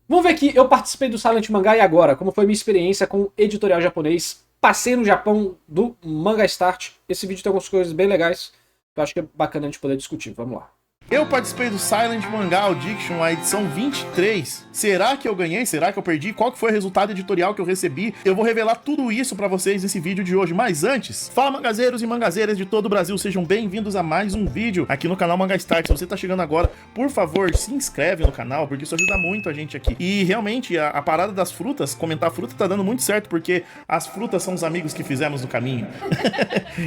Vamos ver aqui, eu participei do Silent Mangá e agora, como foi minha experiência com editorial japonês. Passei no Japão do Manga Start. Esse vídeo tem algumas coisas bem legais que eu acho que é bacana a gente poder discutir. Vamos lá. Eu participei do Silent Manga Audition, a edição 23. Será que eu ganhei? Será que eu perdi? Qual que foi o resultado editorial que eu recebi? Eu vou revelar tudo isso pra vocês nesse vídeo de hoje. Mas antes, fala mangazeiros e mangazeiras de todo o Brasil, sejam bem-vindos a mais um vídeo aqui no canal Manga Start. Se você tá chegando agora, por favor, se inscreve no canal, porque isso ajuda muito a gente aqui. E realmente, a parada das frutas, comentar fruta tá dando muito certo, porque as frutas são os amigos que fizemos no caminho.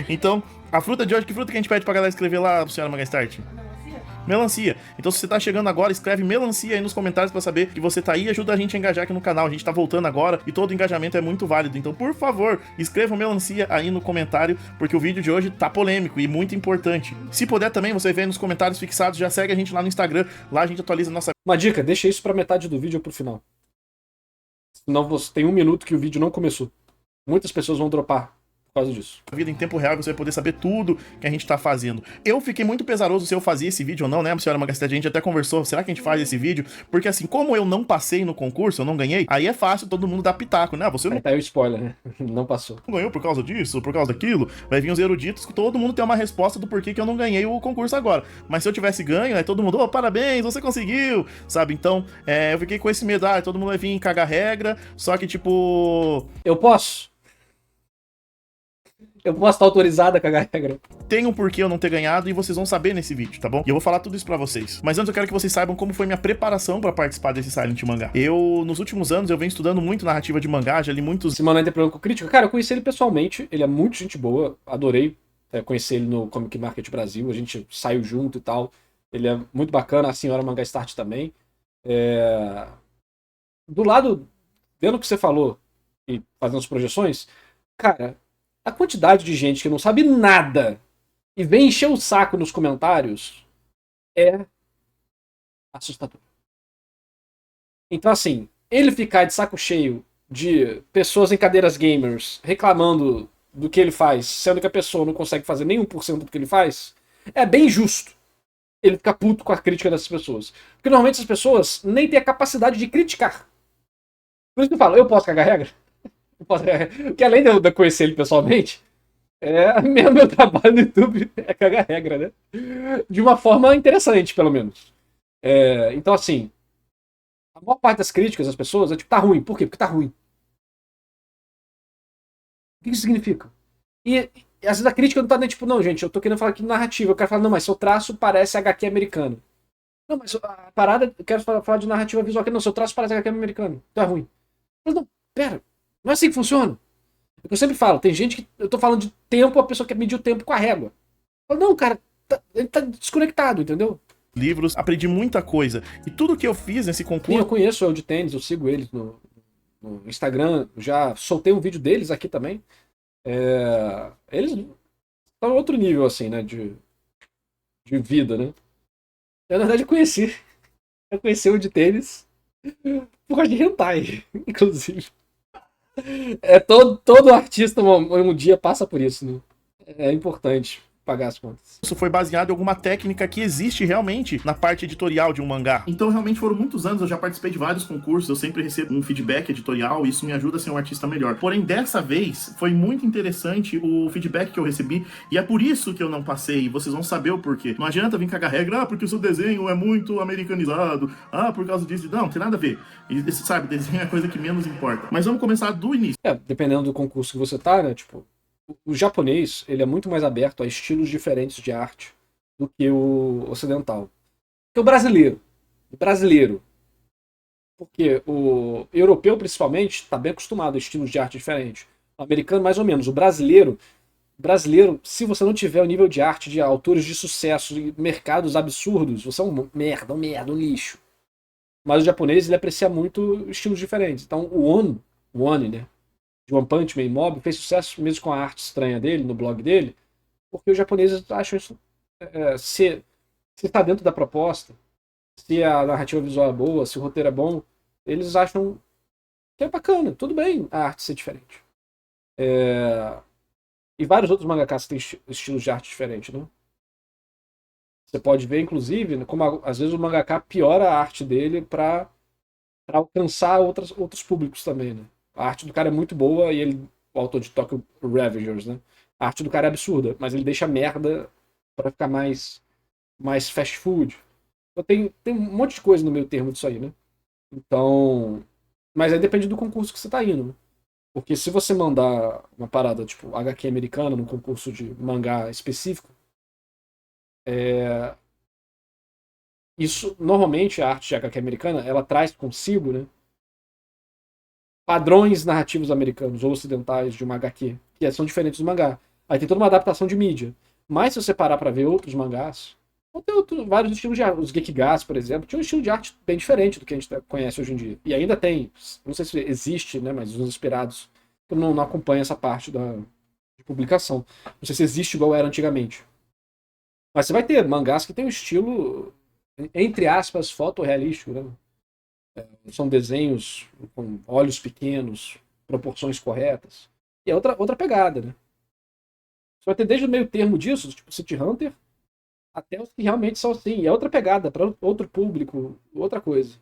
Então, a fruta de hoje, que fruta que a gente pede pra galera escrever lá, senhora Manga Start? Melancia. Então, se você tá chegando agora, escreve melancia aí nos comentários pra saber que você tá aí e ajuda a gente a engajar aqui no canal. A gente tá voltando agora e todo engajamento é muito válido. Então, por favor, escreva melancia aí no comentário, porque o vídeo de hoje tá polêmico e muito importante. Se puder também, você vê aí nos comentários fixados, já segue a gente lá no Instagram. Lá a gente atualiza a nossa Uma dica, deixa isso pra metade do vídeo ou pro final. Senão você tem 1 minuto que o vídeo não começou. Muitas pessoas vão dropar por causa disso. vida em tempo real, você vai poder saber tudo que a gente tá fazendo. Eu fiquei muito pesaroso se eu fazia esse vídeo ou não, né, senhora Magastete? A gente até conversou, será que a gente faz esse vídeo? Porque assim, como eu não passei no concurso, eu não ganhei, aí é fácil todo mundo dar pitaco, né? Você Aí não tá aí o spoiler, né? Não passou. ganhou por causa disso, por causa daquilo. Vai vir os eruditos que todo mundo tem uma resposta do porquê que eu não ganhei o concurso agora. Mas se eu tivesse ganho, aí todo mundo, oh, parabéns, você conseguiu, sabe? Então, eu fiquei com esse medo, todo mundo vai vir cagar regra, só que tipo... Eu posso? Eu posso estar autorizado a cagar regra. Tem um porquê eu não ter ganhado e vocês vão saber nesse vídeo, tá bom? E eu vou falar tudo isso pra vocês. Mas antes eu quero que vocês saibam como foi minha preparação pra participar desse Silent Mangá. Nos últimos anos, eu venho estudando muito narrativa de mangá, já li muitos... Esse mano aí tem problema com crítica. Cara, eu conheci ele pessoalmente, ele é muito gente boa, adorei conhecer ele no Comic Market Brasil, a gente saiu junto e tal. Ele é muito bacana, a senhora Manga Start também. É... Do lado, vendo o que você falou e fazendo as projeções, cara, a quantidade de gente que não sabe nada e vem encher o saco nos comentários é assustador. Então, assim, ele ficar de saco cheio de pessoas em cadeiras gamers reclamando do que ele faz, sendo que a pessoa não consegue fazer nem 1% do que ele faz, é bem justo ele ficar puto com a crítica dessas pessoas. Porque normalmente essas pessoas nem têm a capacidade de criticar. Por isso que eu falo, eu posso cagar regra? Eu posso cagar regra. Porque além de eu conhecer ele pessoalmente, meu trabalho no YouTube é cagar regra, né? De uma forma interessante, pelo menos. Então, assim, a maior parte das críticas das pessoas é tipo, tá ruim. Por quê? Porque tá ruim. O que isso significa? E às vezes a crítica não tá nem tipo, não, gente, eu tô querendo falar aqui de narrativa. Eu quero falar, não, mas seu traço parece HQ americano. Não, mas a parada, eu quero falar de narrativa visual aqui. Não, seu traço parece HQ americano. Então é ruim. Mas não, pera, não é assim que funciona. É o que eu sempre falo, tem gente que. Eu tô falando de tempo, a pessoa quer medir o tempo com a régua. Falo, não, cara, ele tá desconectado, entendeu? livros, aprendi muita coisa. E tudo que eu fiz nesse Sim, eu concurso... conheço o El de Tênis, eu sigo eles no Instagram, já soltei um vídeo deles aqui também. Eles estão em outro nível, assim, né, de vida, né? Eu, na verdade, eu conheci o de tênis por causa de hentai, inclusive. Todo artista um dia passa por isso, né? É importante pagar as contas. Isso foi baseado em alguma técnica que existe realmente na parte editorial de um mangá. Então, realmente, foram muitos anos, eu já participei de vários concursos, eu sempre recebo um feedback editorial e isso me ajuda a ser um artista melhor. Porém, dessa vez, foi muito interessante o feedback que eu recebi e é por isso que eu não passei, e vocês vão saber o porquê. Não adianta vir cagar regra, porque o seu desenho é muito americanizado, por causa disso. Não tem nada a ver. E, sabe, desenho é a coisa que menos importa. Mas vamos começar do início. Dependendo do concurso que você tá, né, tipo, o japonês, ele é muito mais aberto a estilos diferentes de arte do que o ocidental. Porque o brasileiro, porque o europeu principalmente está bem acostumado a estilos de arte diferentes. O americano mais ou menos. O brasileiro, se você não tiver o nível de arte de autores de sucesso e mercados absurdos, você é um merda, um lixo. Mas o japonês, ele aprecia muito estilos diferentes. Então o Oni, né, de One Punch Man e Mob, fez sucesso mesmo com a arte estranha dele, no blog dele, porque os japoneses acham isso, se está dentro da proposta, se a narrativa visual é boa, se o roteiro é bom, eles acham que é bacana, tudo bem a arte ser diferente. E vários outros mangakas têm estilos de arte diferentes, né? Você pode ver, inclusive, como às vezes o mangaka piora a arte dele para para alcançar outros públicos também, né? A arte do cara é muito boa e ele, o autor de Tokyo Revengers, né? A arte do cara é absurda, mas ele deixa merda para ficar mais fast food. Então tem um monte de coisa no meio termo disso aí, né? Então, mas aí depende do concurso que você tá indo, né? Porque se você mandar uma parada tipo HQ americana num concurso de mangá específico, isso normalmente a arte de HQ americana ela traz consigo, né, padrões narrativos americanos ou ocidentais de uma HQ que são diferentes do mangá. Aí tem toda uma adaptação de mídia. Mas se você parar pra ver outros mangás, tem vários estilos de arte. Os Gekigas, por exemplo, tinha um estilo de arte bem diferente do que a gente conhece hoje em dia. E ainda tem, não sei se existe, né, mas os inspirados, eu não acompanho essa parte de publicação. Não sei se existe igual era antigamente. Mas você vai ter mangás que tem um estilo, entre aspas, fotorrealístico, né? São desenhos com olhos pequenos, proporções corretas. E é outra pegada, né? Você vai ter desde o meio termo disso, tipo City Hunter, até os que realmente são assim. E é outra pegada, para outro público, outra coisa.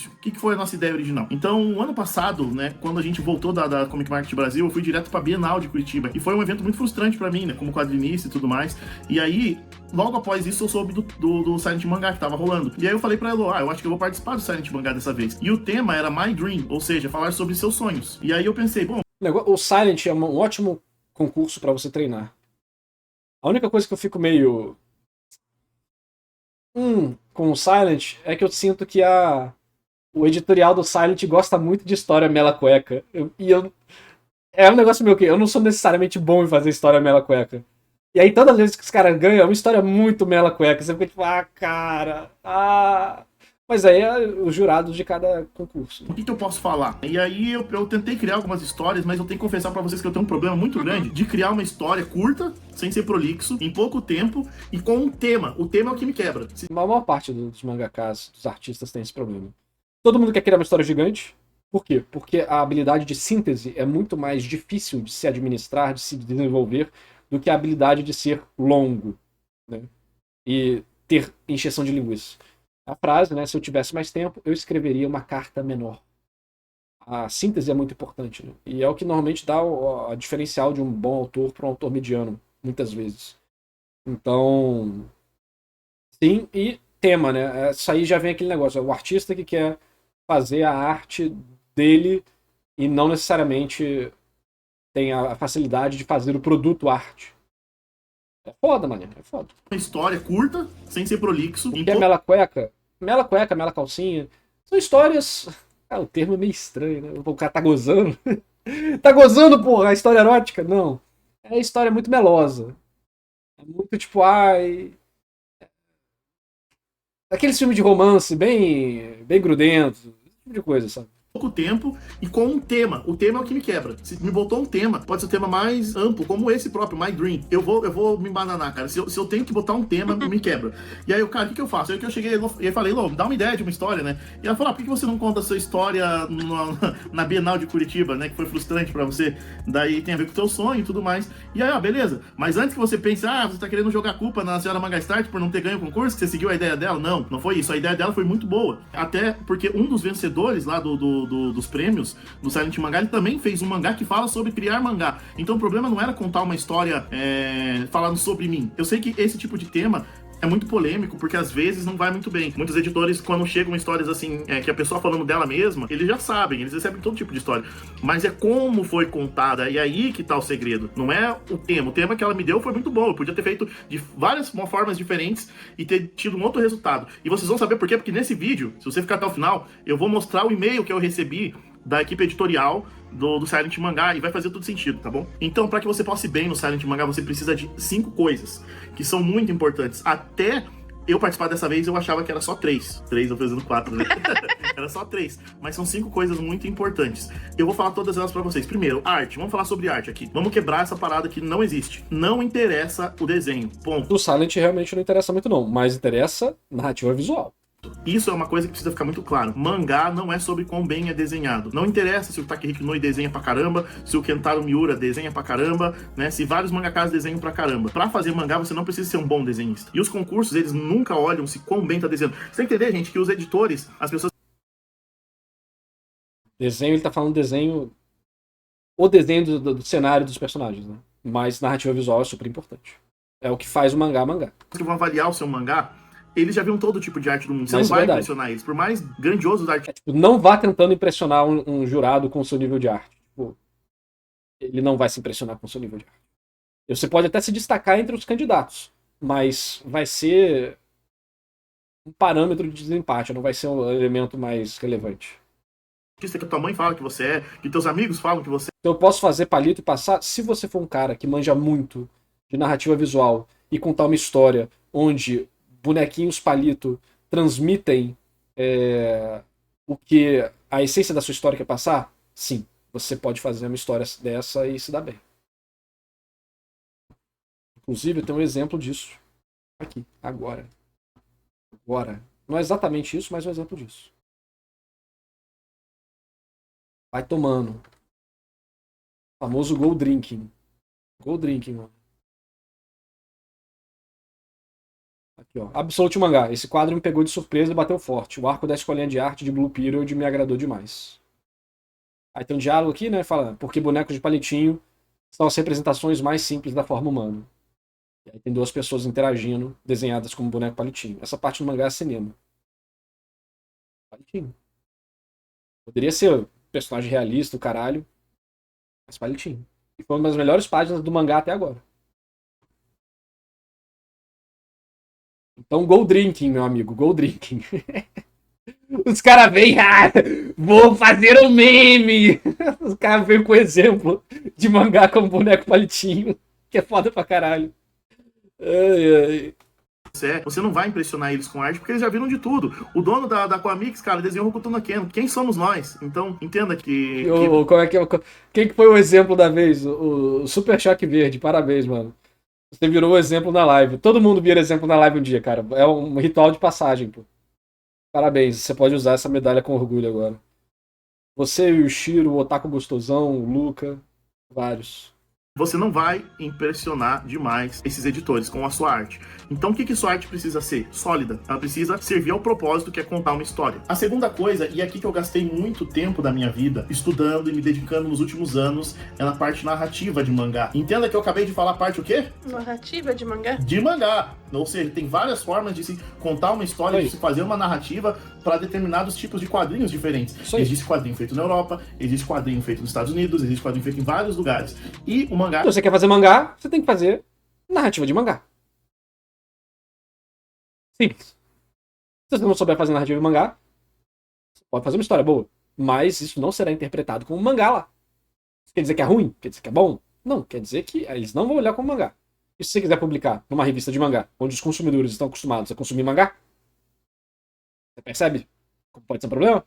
O que foi a nossa ideia original? Então, ano passado, né, quando a gente voltou da Comic Market Brasil, eu fui direto pra Bienal de Curitiba. E foi um evento muito frustrante pra mim, né, como quadrinista e tudo mais. E aí, logo após isso, eu soube do Silent Mangá que tava rolando. E aí eu falei pra Elo, eu acho que eu vou participar do Silent Mangá dessa vez. E o tema era My Dream, ou seja, falar sobre seus sonhos. E aí eu pensei, bom... O Silent é um ótimo concurso pra você treinar. A única coisa que eu fico meio... com o Silent é que eu sinto que o editorial do Silent gosta muito de história mela cueca. É um negócio meu que eu não sou necessariamente bom em fazer história mela cueca. E aí todas as vezes que os caras ganham é uma história muito mela cueca. Você fica tipo, cara, Mas aí é os jurados de cada concurso. O que eu posso falar? E aí eu tentei criar algumas histórias, mas eu tenho que confessar pra vocês que eu tenho um problema muito grande de criar uma história curta, sem ser prolixo, em pouco tempo e com um tema. O tema é o que me quebra. A maior parte dos mangakas, dos artistas, tem esse problema. Todo mundo quer criar uma história gigante. Por quê? Porque a habilidade de síntese é muito mais difícil de se administrar, de se desenvolver, do que a habilidade de ser longo, né? E ter encheção de linguiça. A frase, né? Se eu tivesse mais tempo, eu escreveria uma carta menor. A síntese é muito importante, né? E é o que normalmente dá a diferencial de um bom autor para um autor mediano, muitas vezes. Então, sim, e tema, né? Isso aí já vem aquele negócio. O artista que quer fazer a arte dele e não necessariamente tem a facilidade de fazer o produto arte. É foda, mano. É foda. Uma história curta, sem ser prolixo. O que é mela cueca? Mela cueca, mela calcinha. São histórias... o termo é meio estranho, né? O cara tá gozando. Tá gozando, porra, a história erótica? Não. É história muito melosa. É muito tipo, aquele filme de romance bem grudento, esse tipo de coisa, sabe? Pouco tempo e com um tema. O tema é o que me quebra. Se me botou um tema, pode ser um tema mais amplo, como esse próprio, My Dream. Eu vou me embananar, cara. Se eu tenho que botar um tema, me quebra. E aí, cara, o que eu faço? Aí que eu cheguei e falei, Lô, dá uma ideia de uma história, né? E ela falou, por que você não conta a sua história na Bienal de Curitiba, né? Que foi frustrante pra você. Daí tem a ver com o teu sonho e tudo mais. E aí, beleza. Mas antes que você pense, você tá querendo jogar culpa na senhora Manga Start por não ter ganho o concurso, que você seguiu a ideia dela. Não foi isso. A ideia dela foi muito boa. Até porque um dos vencedores lá dos prêmios do Silent Mangá, ele também fez um mangá que fala sobre criar mangá. Então o problema não era contar uma história falando sobre mim. Eu sei que esse tipo de tema é muito polêmico, porque às vezes não vai muito bem. Muitos editores, quando chegam histórias assim, que a pessoa falando dela mesma, eles já sabem, eles recebem todo tipo de história. Mas é como foi contada, e aí que tá o segredo. Não é o tema. O tema que ela me deu foi muito bom. Eu podia ter feito de várias formas diferentes e ter tido um outro resultado. E vocês vão saber por quê, porque nesse vídeo, se você ficar até o final, eu vou mostrar o e-mail que eu recebi da equipe editorial do Silent Mangá e vai fazer todo sentido, tá bom? Então, para que você possa ir bem no Silent Mangá, você precisa de 5 coisas que são muito importantes. Até eu participar dessa vez, eu achava que era só 3. 3, eu fazendo 4, né? Era só 3. Mas são 5 coisas muito importantes. Eu vou falar todas elas pra vocês. Primeiro, arte. Vamos falar sobre arte aqui. Vamos quebrar essa parada que não existe. Não interessa o desenho. Ponto. Do Silent realmente não interessa muito, não. Mas interessa narrativa visual. Isso é uma coisa que precisa ficar muito claro. Mangá não é sobre quão bem é desenhado. Não interessa se o Takehiko Noi desenha pra caramba, se o Kentaro Miura desenha pra caramba, né? Se vários mangakas desenham pra caramba. Pra fazer mangá, você não precisa ser um bom desenhista. E os concursos, eles nunca olham se quão bem tá desenhando. Você tem que entender, gente, que os editores, as pessoas Desenho, ele tá falando desenho... O desenho do cenário dos personagens, né? Mas narrativa visual é super importante. É o que faz o mangá mangá. Que vão avaliar o seu mangá, eles já viram todo tipo de arte do mundo. Você Mas não vai verdade. impressionar eles. Por mais grandiosos artistas. Tipo, não vá tentando impressionar um jurado com o seu nível de arte. Tipo, ele não vai se impressionar com o seu nível de arte. Você pode até se destacar entre os candidatos, mas vai ser um parâmetro de desempate, não vai ser um elemento mais relevante. Que a tua mãe fala que você é, que teus amigos falam que você é. Então eu posso fazer palito e passar, se você for um cara que manja muito de narrativa visual e contar uma história onde bonequinhos palito transmitem o que a essência da sua história quer passar, sim, você pode fazer uma história dessa e se dar bem. Inclusive, eu tenho um exemplo disso aqui, agora. Não é exatamente isso, mas é um exemplo disso. Vai tomando. O famoso Go Drinking. Go Drinking, mano. Aqui, ó. Absolute Mangá. Esse quadro me pegou de surpresa e bateu forte. O arco da escolinha de arte de Blue Period me agradou demais. Aí tem um diálogo aqui, né? Fala, porque bonecos de palitinho são as representações mais simples da forma humana. E aí tem duas pessoas interagindo, desenhadas como boneco palitinho. Essa parte do mangá é cinema. Palitinho. Poderia ser personagem realista, o caralho. Mas palitinho. E foi uma das melhores páginas do mangá até agora. Então, Go Drinking, meu amigo. Go Drinking. Os caras vêm, vou fazer um meme. Os caras vêm com exemplo de mangá como boneco palitinho. Que é foda pra caralho. Ai. Você não vai impressionar eles com arte, porque eles já viram de tudo. O dono da Coamix, cara, desenhou Hokuto no Ken. Quem somos nós? Então, entenda que... Como é que é? Quem que foi o exemplo da vez? O Super Choque Verde. Parabéns, mano. Você virou o exemplo na live. Todo mundo vira exemplo na live um dia, cara. É um ritual de passagem, pô. Parabéns. Você pode usar essa medalha com orgulho agora. Você, o Shiro, o Otaku Gostosão, o Luca, vários. Você não vai impressionar demais esses editores com a sua arte. Então o que sua arte precisa ser? Sólida. Ela precisa servir ao propósito, que é contar uma história. A segunda coisa, e aqui que eu gastei muito tempo da minha vida estudando e me dedicando nos últimos anos, é na parte narrativa de mangá. Entenda que eu acabei de falar a parte o quê? Narrativa de mangá? De mangá. Ou seja, tem várias formas de se contar uma história, de se fazer uma narrativa para determinados tipos de quadrinhos diferentes. Existe quadrinho feito na Europa, existe quadrinho feito nos Estados Unidos, existe quadrinho feito em vários lugares. E o mangá... Se você quer fazer mangá, você tem que fazer narrativa de mangá. Simples. Se você não souber fazer narrativa de mangá, você pode fazer uma história boa, mas isso não será interpretado como mangá lá. Isso quer dizer que é ruim? Quer dizer que é bom? Não, quer dizer que eles não vão olhar como mangá. E se você quiser publicar numa revista de mangá, onde os consumidores estão acostumados a consumir mangá, você percebe como pode ser um problema?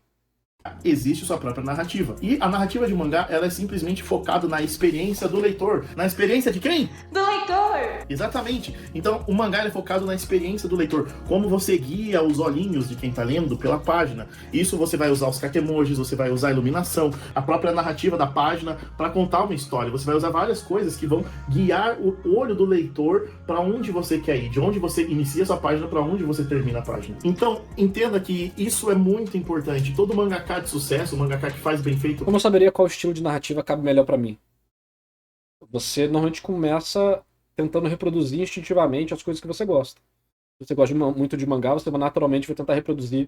Existe sua própria narrativa. E a narrativa de mangá, ela é simplesmente focada na experiência do leitor. Na experiência de quem? Do leitor! Exatamente. Então, o mangá é focado na experiência do leitor. Como você guia os olhinhos de quem tá lendo pela página. Isso você vai usar os kakemojis, você vai usar a iluminação, a própria narrativa da página para contar uma história. Você vai usar várias coisas que vão guiar o olho do leitor para onde você quer ir. De onde você inicia sua página para onde você termina a página. Então, entenda que isso é muito importante. Todo mangaka de sucesso, o mangaka que faz bem feito... Como eu saberia qual estilo de narrativa cabe melhor pra mim? Você normalmente começa tentando reproduzir instintivamente as coisas que você gosta. Se você gosta muito de mangá, você naturalmente vai tentar reproduzir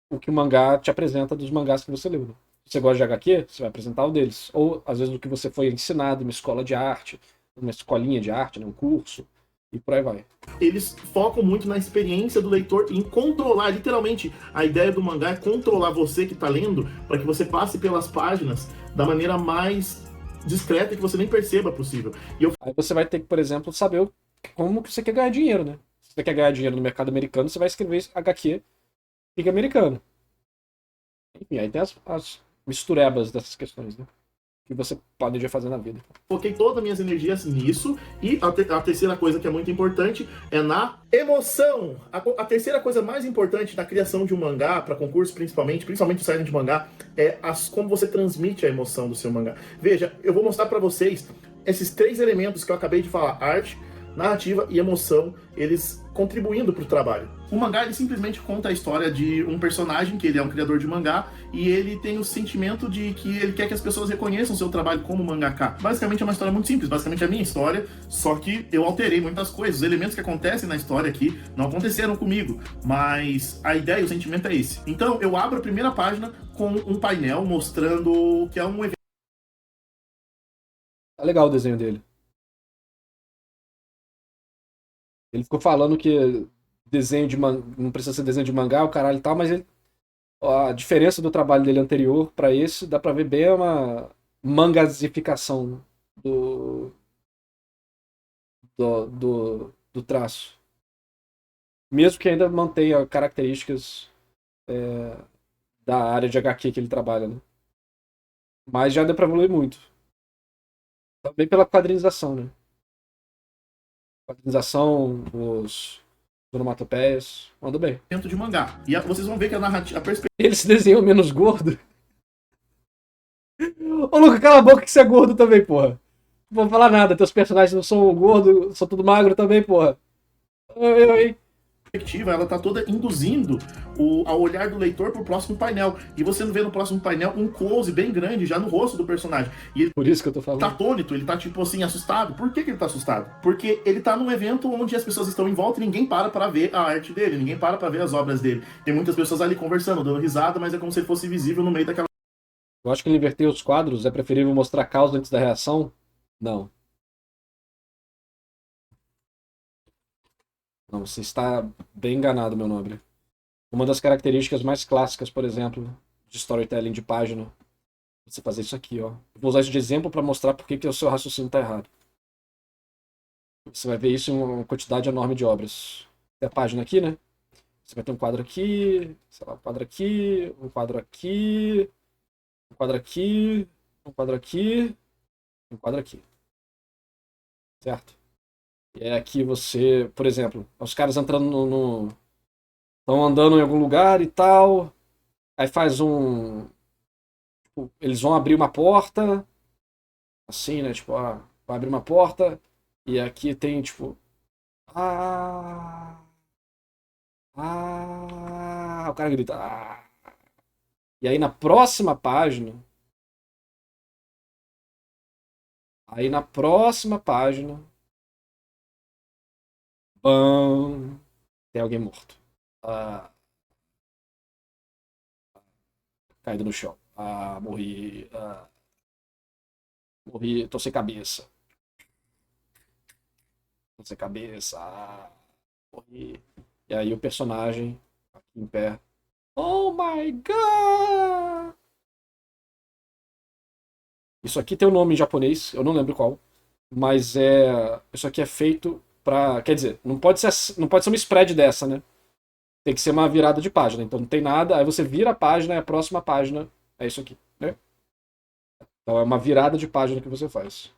o que o mangá te apresenta dos mangás que você leu. Se você gosta de HQ, você vai apresentar o deles. Ou, às vezes, o que você foi ensinado em uma escola de arte, uma escolinha de arte, né, um curso, e por aí vai. Eles focam muito na experiência do leitor, em controlar, literalmente, a ideia do mangá é controlar você que está lendo, para que você passe pelas páginas da maneira mais discreta que você nem perceba possível. Aí você vai ter que, por exemplo, saber como que você quer ganhar dinheiro, né? Se você quer ganhar dinheiro no mercado americano, você vai escrever HQ fica americano. Enfim, aí tem as misturebas dessas questões, né? Que você pode fazer na vida. Foquei todas as minhas energias nisso. E a terceira coisa que é muito importante é na emoção. A terceira coisa mais importante na criação de um mangá, para concurso principalmente o silent de mangá, é como você transmite a emoção do seu mangá. Veja, eu vou mostrar para vocês esses 3 elementos que eu acabei de falar: arte, narrativa e emoção, eles contribuindo pro trabalho. O mangá, ele simplesmente conta a história de um personagem, que ele é um criador de mangá, e ele tem o sentimento de que ele quer que as pessoas reconheçam o seu trabalho como mangaka. Basicamente é uma história muito simples, basicamente é a minha história, só que eu alterei muitas coisas. Os elementos que acontecem na história aqui não aconteceram comigo, mas a ideia e o sentimento é esse. Então eu abro a primeira página com um painel mostrando que é um evento. Tá legal o desenho dele. Ele ficou falando que desenho de não precisa ser desenho de mangá, o caralho e tal, mas a diferença do trabalho dele anterior pra esse, dá pra ver bem uma mangasificação do traço. Mesmo que ainda mantenha características da área de HQ que ele trabalha, né? Mas já deu pra evoluir muito. Também pela quadrinização, né? Quadrinização, os onomatopeias, mandou bem. De mangá. E vocês vão ver que a narrativa, a perspectiva. Ele se desenhou menos gordo. Ô, Luca, cala a boca que você é gordo também, porra. Não vou falar nada, teus personagens não são gordos, são tudo magro também, porra. Hein? Ela tá toda induzindo ao olhar do leitor pro próximo painel. E você não vê no próximo painel um close bem grande já no rosto do personagem. E ele Por isso que eu tô falando. tá atônito, ele tá tipo assim, assustado. Por que ele tá assustado? Porque ele tá num evento onde as pessoas estão em volta e ninguém para ver a arte dele, ninguém para ver as obras dele. Tem muitas pessoas ali conversando, dando risada, mas é como se ele fosse visível no meio daquela. Eu acho que ele inverteu os quadros, é preferível mostrar a causa antes da reação? Não. Não, você está bem enganado, meu nobre. Uma das características mais clássicas, por exemplo, de storytelling de página, é você fazer isso aqui, ó. Eu vou usar isso de exemplo para mostrar por que o seu raciocínio está errado. Você vai ver isso em uma quantidade enorme de obras. Tem a página aqui, né? Você vai ter um quadro aqui, sei lá, um quadro aqui, um quadro aqui, um quadro aqui, um quadro aqui, um quadro aqui. Certo? E é aqui você, por exemplo, os caras entrando estão andando em algum lugar e tal. Aí faz um. Tipo, eles vão abrir uma porta. Assim, né? Tipo, vai abrir uma porta. E aqui tem, tipo. Ah. Ah. O cara grita. Ah. E aí na próxima página. Aí na próxima página. Bam, tem alguém morto. Ah, caído no chão. Ah, morri. Morri, tô sem cabeça. Tô sem cabeça. Ah, morri. E aí o personagem, aqui em pé. Oh my god! Isso aqui tem um nome em japonês, eu não lembro qual. Mas isso aqui é feito pra. Quer dizer, não pode ser uma spread dessa, né? Tem que ser uma virada de página. Então não tem nada, aí você vira a página e a próxima página é isso aqui, né? Então é uma virada de página que você faz.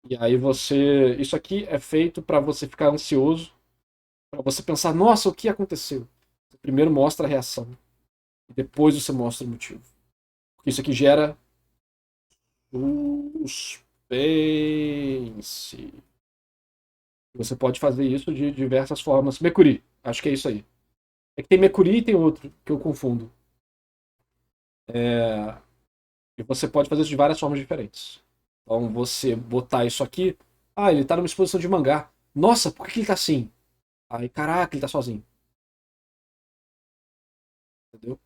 E aí você. Isso aqui é feito para você ficar ansioso, para você pensar, nossa, o que aconteceu? Você primeiro mostra a reação. E depois você mostra o motivo. Porque isso aqui gera suspense. Você pode fazer isso de diversas formas. Mekuri, acho que é isso aí. É que tem Mekuri e tem outro que eu confundo. E você pode fazer isso de várias formas diferentes. Então você botar isso aqui. Ah, ele tá numa exposição de mangá. Nossa, por que ele tá assim? Aí, caraca, ele tá sozinho. Entendeu?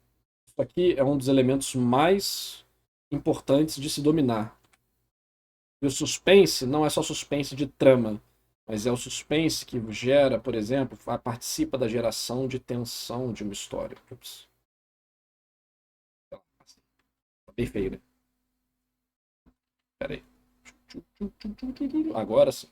Isso aqui é um dos elementos mais importantes de se dominar. E o suspense não é só suspense de trama, mas é o suspense que gera, por exemplo, participa da geração de tensão de uma história. Ups. Tá bem feio, né? Pera aí. Agora sim.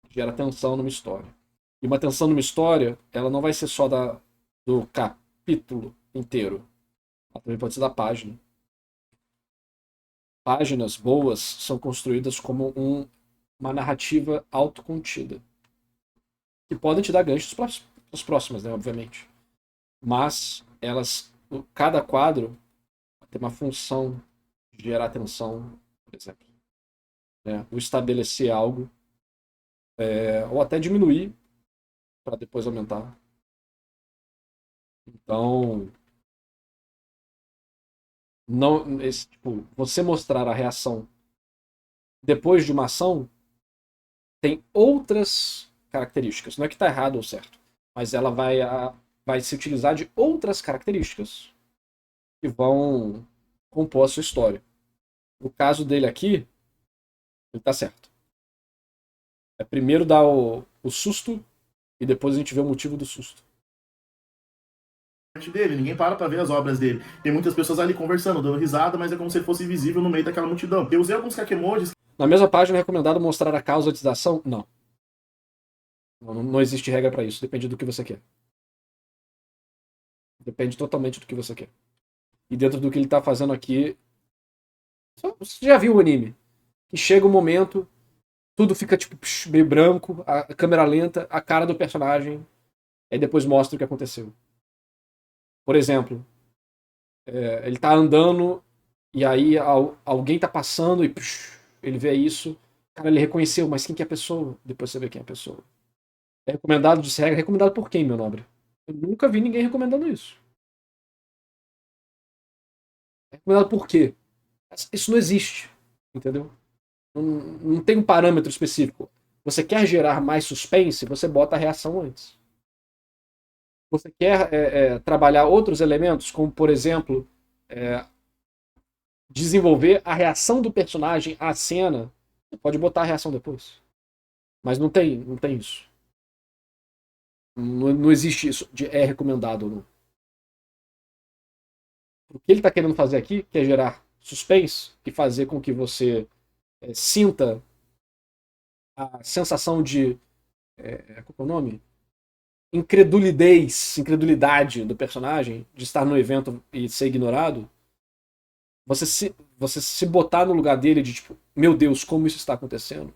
Gera tensão numa história. E uma tensão numa história, ela não vai ser só do capítulo inteiro. Ela também pode ser da página. Páginas boas são construídas como uma narrativa autocontida. Que podem te dar ganchos para as próximas, né, obviamente. Mas cada quadro tem uma função de gerar tensão, por exemplo. Né? O estabelecer algo ou até diminuir para depois aumentar. Então, não, tipo, você mostrar a reação depois de uma ação tem outras características. Não é que está errado ou certo, mas ela vai se utilizar de outras características que vão compor a sua história. No caso dele aqui, ele está certo. É primeiro dar o susto e depois a gente vê o motivo do susto. Dele, ninguém para pra ver as obras dele. Tem muitas pessoas ali conversando, dando risada, mas é como se ele fosse invisível no meio daquela multidão. Eu usei alguns kakemojis. Na mesma página é recomendado mostrar a causa da ação? Não. Não existe regra para isso, depende do que você quer. Depende totalmente do que você quer. E dentro do que ele tá fazendo aqui, você já viu o anime? Que chega um momento, tudo fica tipo meio branco, a câmera lenta, a cara do personagem, aí depois mostra o que aconteceu. Por exemplo, ele tá andando e aí alguém tá passando e ele vê isso, cara, ele reconheceu, mas quem que é a pessoa? Depois você vê quem é a pessoa. É recomendado de regra? Recomendado por quem, meu nobre? Eu nunca vi ninguém recomendando isso. É recomendado por quê? Isso não existe, entendeu? Não tem um parâmetro específico. Você quer gerar mais suspense, você bota a reação antes. Você quer trabalhar outros elementos, como, por exemplo, desenvolver a reação do personagem à cena, você pode botar a reação depois. Mas não tem isso. Não existe isso de é recomendado ou não. O que ele está querendo fazer aqui, que é gerar suspense e fazer com que você sinta a sensação de. Qual é o nome? Incredulidade do personagem, de estar no evento e ser ignorado. Você se botar no lugar dele de tipo, meu Deus, como isso está acontecendo?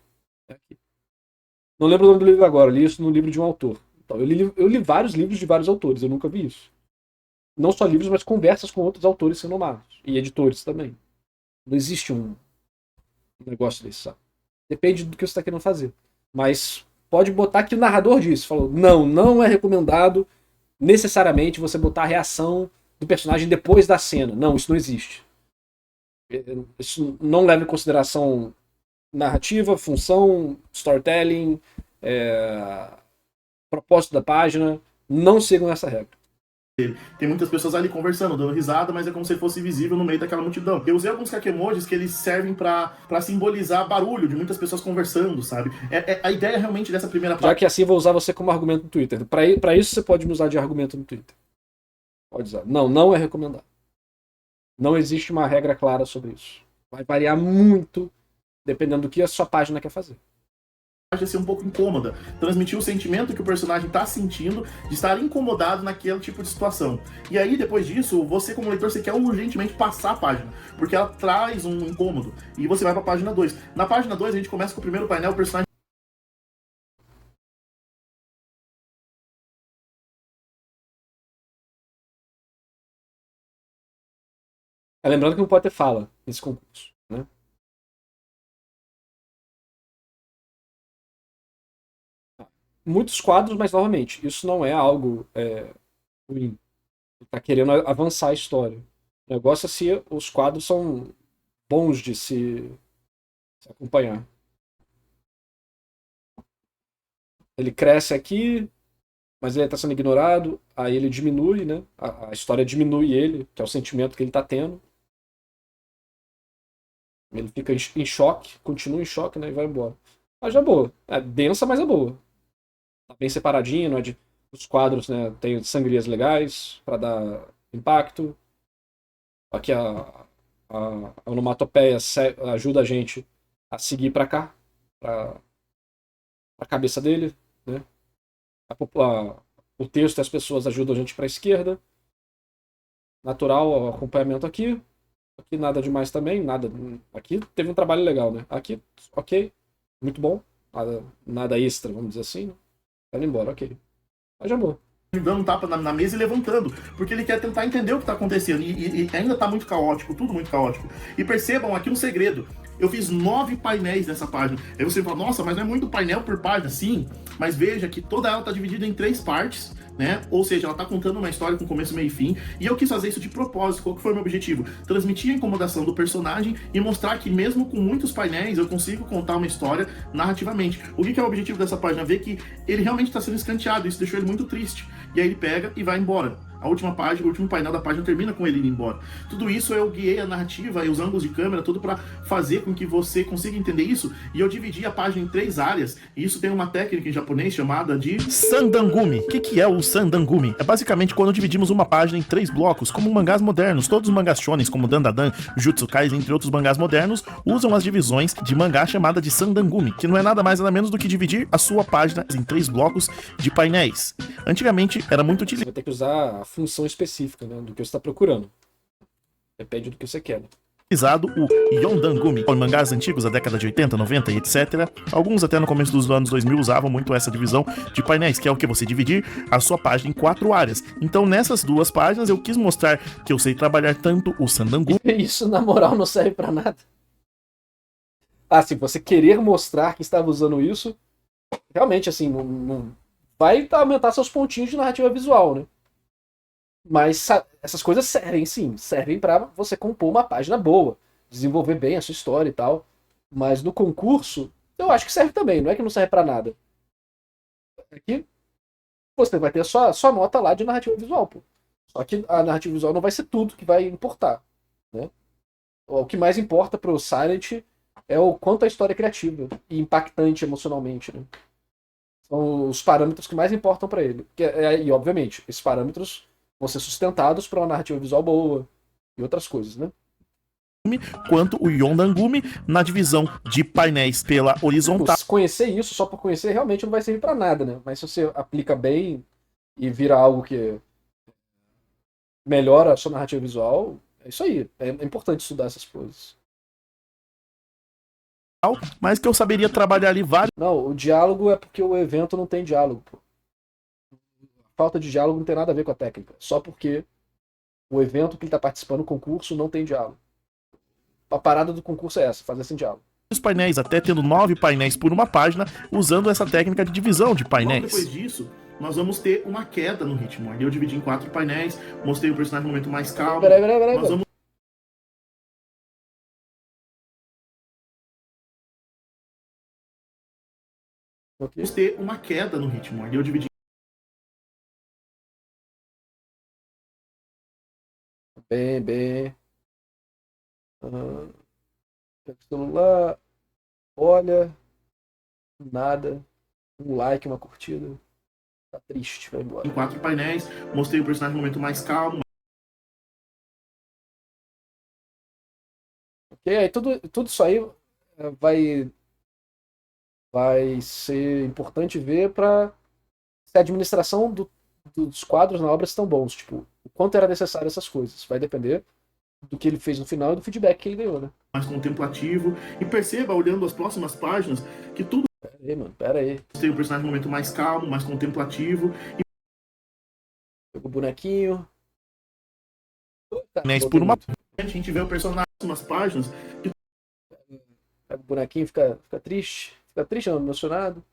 Não lembro o nome do livro agora, eu li isso no livro de um autor. Então, eu li vários livros de vários autores, eu nunca vi isso. Não só livros, mas conversas com outros autores renomados. E editores também. Não existe um negócio desse, sabe? Depende do que você está querendo fazer. Mas pode botar que o narrador disse. Falou, não é recomendado necessariamente você botar a reação do personagem depois da cena. Não, isso não existe. Isso não leva em consideração narrativa, função, storytelling, propósito da página. Não sigam essa regra. Tem muitas pessoas ali conversando, dando risada, mas é como se ele fosse visível no meio daquela multidão. Eu usei alguns kakemojis que eles servem pra simbolizar barulho de muitas pessoas conversando, sabe? A ideia realmente dessa primeira parte. Já que assim, vou usar você como argumento no Twitter. Pra isso, você pode me usar de argumento no Twitter. Pode usar. Não é recomendado. Não existe uma regra clara sobre isso. Vai variar muito dependendo do que a sua página quer fazer. Ser um pouco incômoda, transmitir o sentimento que o personagem está sentindo de estar incomodado naquele tipo de situação. E aí, depois disso, você como leitor, você quer urgentemente passar a página, porque ela traz um incômodo. E você vai para a página 2. Na página 2, a gente começa com o primeiro painel, o personagem... Lembrando que não pode ter fala nesse concurso, né? Muitos quadros, mas novamente, isso não é algo ruim. Ele tá querendo avançar a história. O negócio é se os quadros são bons de se acompanhar. Ele cresce aqui, mas ele está sendo ignorado, aí ele diminui, né? A história diminui ele, que é o sentimento que ele está tendo. Ele fica em choque, continua em choque, né? E vai embora. Mas já é boa. É densa, mas é boa. Tá bem separadinho, não é de... Os quadros, né? Tem sangrias legais para dar impacto. Aqui a onomatopeia ajuda a gente a seguir para cá, para a cabeça dele, né? O texto e as pessoas ajudam a gente para a esquerda. Natural, o acompanhamento aqui. Aqui nada demais também, nada. Aqui teve um trabalho legal, né? Aqui, ok, muito bom. Nada extra, vamos dizer assim. Né? Tá indo embora, ok. Mas já boa. dando um tapa na mesa e levantando, porque ele quer tentar entender o que tá acontecendo, e ainda tá muito caótico, tudo muito caótico. E percebam aqui um segredo, eu fiz 9 painéis nessa página. Aí você fala, nossa, mas não é muito painel por página. Sim, mas veja que toda ela tá dividida em 3 partes, né? Ou seja, ela tá contando uma história com começo, meio e fim, e eu quis fazer isso de propósito. Qual que foi o meu objetivo? Transmitir a incomodação do personagem e mostrar que mesmo com muitos painéis, eu consigo contar uma história narrativamente. O que é o objetivo dessa página? Ver que ele realmente tá sendo escanteado, isso deixou ele muito triste. E aí ele pega e vai embora. A última página, o último painel da página termina com ele indo embora. Tudo isso eu guiei a narrativa e os ângulos de câmera, tudo para fazer com que você consiga entender isso. E eu dividi a página em 3 áreas. E isso tem uma técnica em japonês chamada de Sandangumi. O que é o Sandangumi? É basicamente quando dividimos uma página em 3 blocos, como mangás modernos. Todos os mangás shonens, como Dandadan, Jutsu Kaisen, entre outros mangás modernos, usam as divisões de mangá chamada de Sandangumi, que não é nada mais nada menos do que dividir a sua página em 3 blocos de painéis. Antigamente era muito utilizado. Você vai ter que usar a função específica, né, do que você está procurando. Depende do que você quer. O Yondangumi, por mangás antigos da década de 80, 90 e etc. Alguns até no começo dos anos 2000 usavam muito essa divisão de painéis, que é o que você dividir a sua página em 4 áreas. Então nessas 2 páginas eu quis mostrar que eu sei trabalhar tanto o Sandangumi. Isso, na moral, não serve pra nada. Ah, se você querer mostrar que estava usando isso, realmente, assim, não vai aumentar seus pontinhos de narrativa visual, né? Mas essas coisas servem, sim. Servem pra você compor uma página boa, desenvolver bem a sua história e tal. Mas no concurso, eu acho que serve também. Não é que não serve pra nada. É que você vai ter sua nota lá de narrativa visual, pô. Só que a narrativa visual não vai ser tudo que vai importar, né? O que mais importa pro Silent é o quanto a história é criativa e impactante emocionalmente, né? São os parâmetros que mais importam pra ele. E, obviamente, esses parâmetros vão ser sustentados por uma narrativa visual boa e outras coisas, né? Quanto o Yondangumi na divisão de painéis pela horizontal. Conhecer isso só por conhecer realmente não vai servir pra nada, né? Mas se você aplica bem e vira algo que melhora a sua narrativa visual, é isso aí. É importante estudar essas coisas. Mas que eu saberia trabalhar ali vários. Não, o diálogo é porque o evento não tem diálogo, pô. Falta de diálogo não tem nada a ver com a técnica. Só porque o evento que ele está participando, o concurso, não tem diálogo. A parada do concurso é essa, fazer sem diálogo. Os painéis, até tendo 9 painéis por uma página, usando essa técnica de divisão de painéis. Logo depois disso, nós vamos ter uma queda no ritmo. Ali eu dividi em 4 painéis, mostrei o personagem no momento mais calmo. Peraí. Nós vamos ter uma queda no ritmo. Ali eu dividi bem. Pega o celular, olha, nada, um like, uma curtida, tá triste, vai embora. Em 4 painéis, mostrei o personagem no momento mais calmo. Ok, aí tudo isso aí vai ser importante ver para se a administração dos quadros na obra estão bons, tipo, o quanto era necessário essas coisas, vai depender do que ele fez no final e do feedback que ele ganhou, né? Mais contemplativo. E perceba, olhando as próximas páginas, que tudo. Pera aí. Tem o personagem no momento mais calmo, mais contemplativo. Pegou o bonequinho. Por uma. A gente vê o personagem nas próximas páginas. Pega o bonequinho, fica triste. Fica triste, não, emocionado.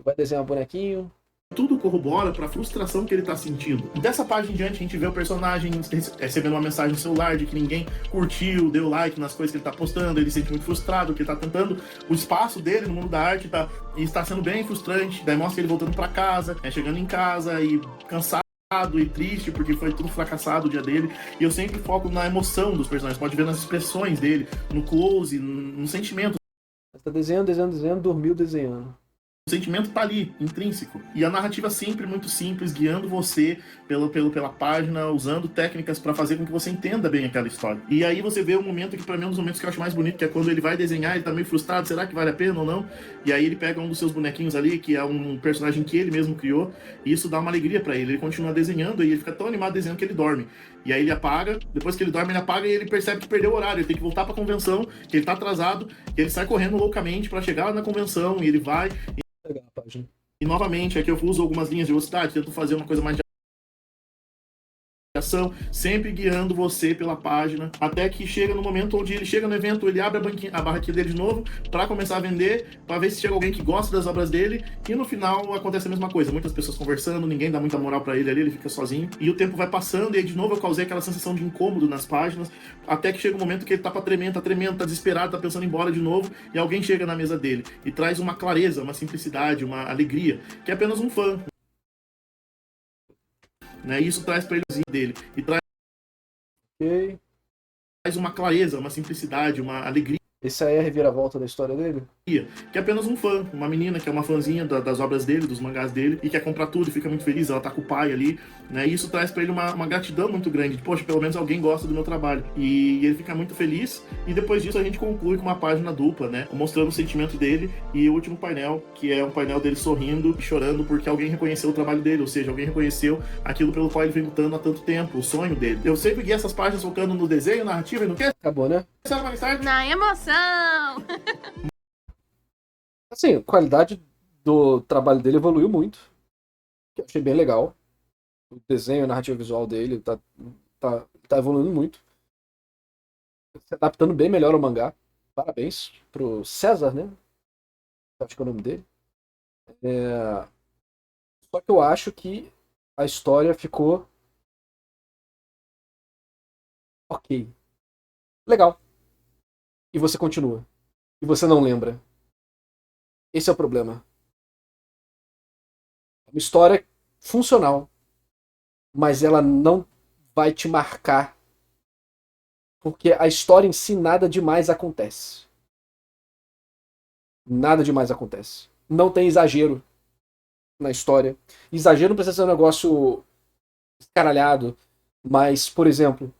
Vai desenhar um bonequinho. Tudo corrobora para a frustração que ele tá sentindo. Dessa página em diante, a gente vê o personagem recebendo uma mensagem no celular de que ninguém curtiu, deu like nas coisas que ele tá postando, ele se sente muito frustrado, que ele tá tentando o espaço dele no mundo da arte e está sendo bem frustrante. Daí mostra ele voltando para casa, chegando em casa e cansado e triste porque foi tudo fracassado o dia dele. E eu sempre foco na emoção dos personagens, pode ver nas expressões dele, no close, no sentimento. Tá desenhando, dormiu desenhando. O sentimento tá ali, intrínseco. E a narrativa sempre muito simples, guiando você pela página, usando técnicas para fazer com que você entenda bem aquela história. E aí você vê um momento que para mim é um dos momentos que eu acho mais bonito, que é quando ele vai desenhar, ele tá meio frustrado, será que vale a pena ou não? E aí ele pega um dos seus bonequinhos ali, que é um personagem que ele mesmo criou, e isso dá uma alegria para ele. Ele continua desenhando e ele fica tão animado desenhando que ele dorme. E aí ele apaga, depois que ele dorme, ele apaga e ele percebe que perdeu o horário, ele tem que voltar pra convenção, que ele tá atrasado, e ele sai correndo loucamente para chegar lá na convenção, e ele vai... Pegar a página. E novamente, aqui eu uso algumas linhas de velocidade, tento fazer uma coisa mais sempre guiando você pela página, até que chega no momento onde ele chega no evento, ele abre a barraquinha dele de novo para começar a vender, para ver se chega alguém que gosta das obras dele, e no final acontece a mesma coisa, muitas pessoas conversando, ninguém dá muita moral para ele ali, ele fica sozinho, e o tempo vai passando, e aí de novo eu causei aquela sensação de incômodo nas páginas, até que chega um momento que ele tá tremendo, tá desesperado, tá pensando em ir embora de novo, e alguém chega na mesa dele e traz uma clareza, uma simplicidade, uma alegria, que é apenas um fã, né? E isso traz para ele dele, e traz uma clareza, uma simplicidade, uma alegria. Esse aí é a reviravolta da história dele? Que é apenas um fã, uma menina que é uma fãzinha das obras dele, dos mangás dele, e quer comprar tudo e fica muito feliz, ela tá com o pai ali, né? E isso traz pra ele uma gratidão muito grande, de, poxa, pelo menos alguém gosta do meu trabalho. E ele fica muito feliz, e depois disso a gente conclui com uma página dupla, né? Mostrando o sentimento dele, e o último painel, que é um painel dele sorrindo e chorando porque alguém reconheceu o trabalho dele, ou seja, alguém reconheceu aquilo pelo qual ele vem lutando há tanto tempo, o sonho dele. Eu sempre guiei essas páginas focando no desenho, narrativa e no que? Acabou, né? Na emoção! Assim, a qualidade do trabalho dele evoluiu muito. Que eu achei bem legal. O desenho, a narrativa visual dele tá evoluindo muito. Se adaptando bem melhor ao mangá. Parabéns pro César, né? Acho que é o nome dele. Só que eu acho que a história ficou ok. Legal. E você continua. E você não lembra. Esse é o problema. É uma história funcional, mas ela não vai te marcar, porque a história em si nada demais acontece. Nada demais acontece. Não tem exagero na história. Exagero não precisa ser um negócio escaralhado, mas, por exemplo,